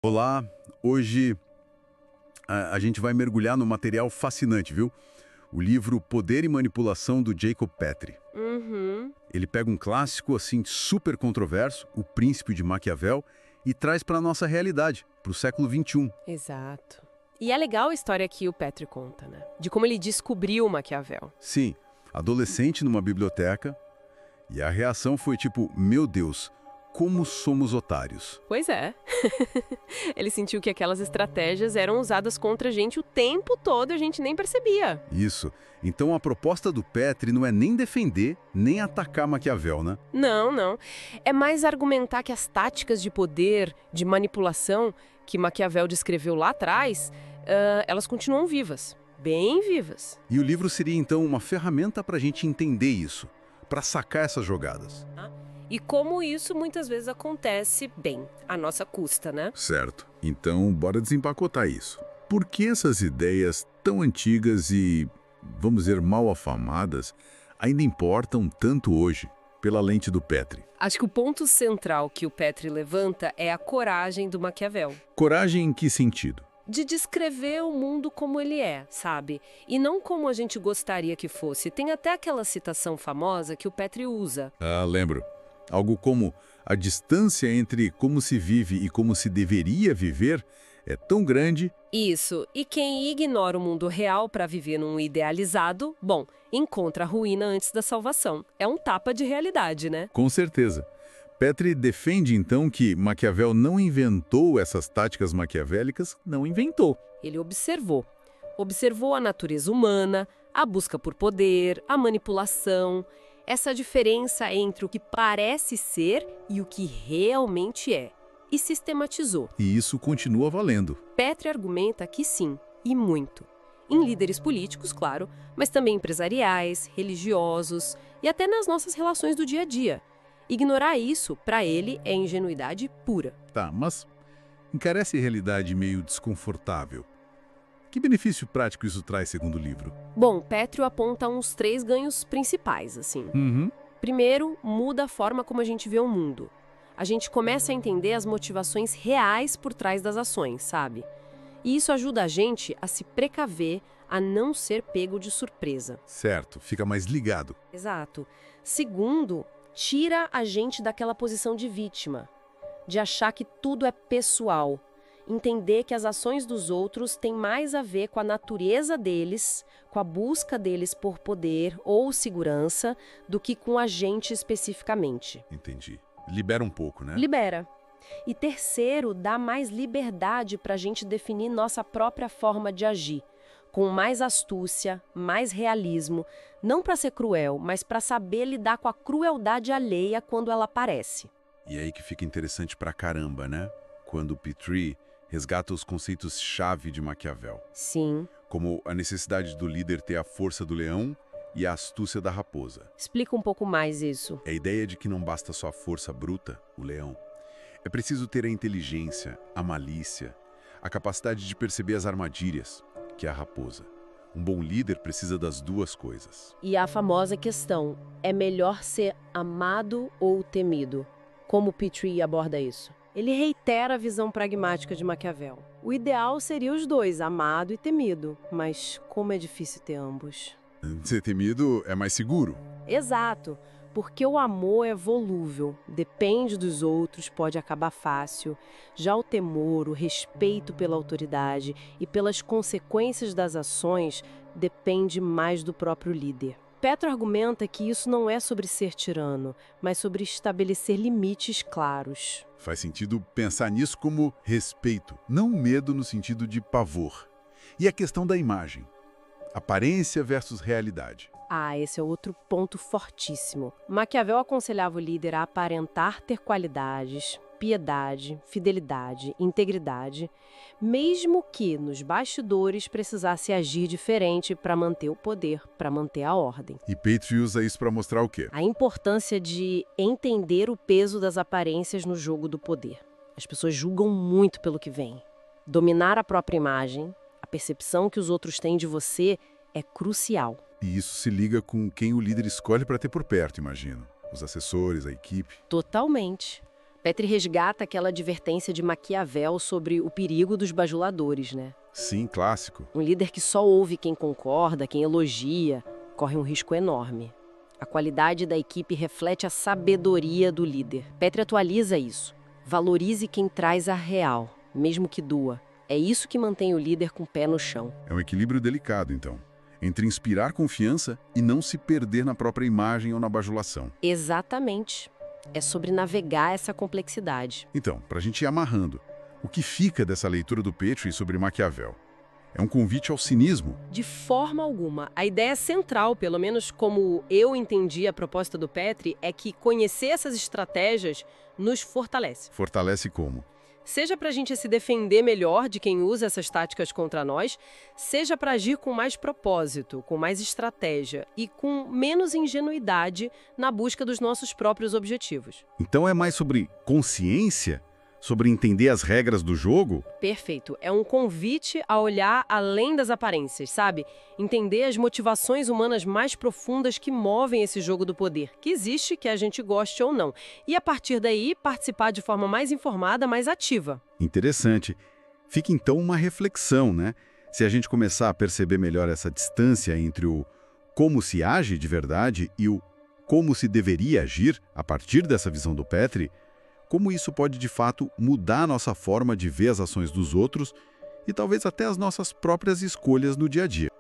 Olá, hoje a gente vai mergulhar num material fascinante, viu? O livro Poder e Manipulação do Jacob Petrie. Uhum, Ele pega um clássico assim super controverso, O Príncipe de Maquiavel, e traz para a nossa realidade, para o século XXI. exato. E é legal a história que o Petri conta, né? De como ele descobriu Maquiavel. Sim, adolescente numa biblioteca, e a reação foi tipo, meu Deus, como somos otários. Pois é. Ele sentiu que aquelas estratégias eram usadas contra a gente o tempo todo e a gente nem percebia. Isso. Então a proposta do Petrie não é nem defender, nem atacar Maquiavel, né? Não, não. É mais argumentar que as táticas de poder, de manipulação que Maquiavel descreveu lá atrás, elas continuam vivas. Bem vivas. E o livro seria então uma ferramenta para a gente entender isso, para sacar essas jogadas. E como isso muitas vezes acontece bem, à nossa custa, né? Certo. Então, bora desempacotar isso. Por que essas ideias tão antigas e, vamos dizer, mal afamadas, ainda importam tanto hoje, pela lente do Petrie? Acho que o ponto central que o Petri levanta é a coragem do Maquiavel. Coragem em que sentido? De descrever o mundo como ele é, sabe? E não como a gente gostaria que fosse. Tem até aquela citação famosa que o Petri usa. Ah, lembro. Algo como a distância entre como se vive e como se deveria viver é tão grande. Isso. E quem ignora o mundo real para viver num idealizado, bom, encontra a ruína antes da salvação. É um tapa de realidade, né? Com certeza. Petrie defende então que Maquiavel não inventou essas táticas maquiavélicas, não inventou. Ele observou. Observou a natureza humana, a busca por poder, a manipulação, essa diferença entre o que parece ser e o que realmente é, e sistematizou. E isso continua valendo. Petri argumenta que sim, e muito. Em líderes políticos, claro, mas também empresariais, religiosos e até nas nossas relações do dia a dia. Ignorar isso, para ele, é ingenuidade pura. Tá, mas encarece a realidade meio desconfortável. Que benefício prático isso traz, segundo o livro? Bom, Petri aponta uns 3 ganhos principais, assim. Primeiro, muda a forma como a gente vê o mundo. A gente começa a entender as motivações reais por trás das ações, sabe? E isso ajuda a gente a se precaver, a não ser pego de surpresa. Certo, fica mais ligado. Exato. Segundo, tira a gente daquela posição de vítima, de achar que tudo é pessoal. Entender que as ações dos outros têm mais a ver com a natureza deles, com a busca deles por poder ou segurança, do que com a gente especificamente. Entendi. Libera um pouco, né? Libera. E terceiro, dá mais liberdade para a gente definir nossa própria forma de agir, com mais astúcia, mais realismo, não para ser cruel, mas para saber lidar com a crueldade alheia quando ela aparece. E aí que fica interessante pra caramba, né? Quando o Petrie resgata os conceitos-chave de Maquiavel, Sim. como a necessidade do líder ter a força do leão e a astúcia da raposa. Explica um pouco mais isso. É a ideia de que não basta só a força bruta, o leão. É preciso ter a inteligência, a malícia, a capacidade de perceber as armadilhas, que é a raposa. Um bom líder precisa das duas coisas. E a famosa questão, é melhor ser amado ou temido? Como Petrie aborda isso? Ele reitera a visão pragmática de Maquiavel. O ideal seria os dois, amado e temido, mas como é difícil ter ambos. Ser temido é mais seguro. Exato, porque o amor é volúvel, depende dos outros, pode acabar fácil. Já o temor, o respeito pela autoridade e pelas consequências das ações depende mais do próprio líder. Petro argumenta que isso não é sobre ser tirano, mas sobre estabelecer limites claros. Faz sentido pensar nisso como respeito, não medo no sentido de pavor. E a questão da imagem. Aparência versus realidade. Ah, esse é outro ponto fortíssimo. Maquiavel aconselhava o líder a aparentar ter qualidades, piedade, fidelidade, integridade, mesmo que nos bastidores precisasse agir diferente para manter o poder, para manter a ordem. E Petrie usa isso para mostrar o quê? A importância de entender o peso das aparências no jogo do poder. As pessoas julgam muito pelo que vem. Dominar a própria imagem, a percepção que os outros têm de você é crucial. E isso se liga com quem o líder escolhe para ter por perto, imagino. Os assessores, a equipe. Totalmente. Petri resgata aquela advertência de Maquiavel sobre o perigo dos bajuladores, né? Sim, clássico. Um líder que só ouve quem concorda, quem elogia, corre um risco enorme. A qualidade da equipe reflete a sabedoria do líder. Petri atualiza isso. Valorize quem traz a real, mesmo que doa. É isso que mantém o líder com o pé no chão. É um equilíbrio delicado, então, entre inspirar confiança e não se perder na própria imagem ou na bajulação. Exatamente. É sobre navegar essa complexidade. Então, para a gente ir amarrando, o que fica dessa leitura do Petri sobre Maquiavel? É um convite ao cinismo? De forma alguma. A ideia central, pelo menos como eu entendi a proposta do Petri, é que conhecer essas estratégias nos fortalece. Fortalece como? Seja para a gente se defender melhor de quem usa essas táticas contra nós, seja para agir com mais propósito, com mais estratégia e com menos ingenuidade na busca dos nossos próprios objetivos. Então é mais sobre consciência? Sobre entender as regras do jogo? Perfeito. É um convite a olhar além das aparências, sabe? Entender as motivações humanas mais profundas que movem esse jogo do poder, que existe, que a gente goste ou não. E a partir daí, participar de forma mais informada, mais ativa. Interessante. Fica então uma reflexão, né? Se a gente começar a perceber melhor essa distância entre o como se age de verdade e o como se deveria agir a partir dessa visão do Petri, como isso pode, de fato, mudar a nossa forma de ver as ações dos outros e talvez até as nossas próprias escolhas no dia a dia.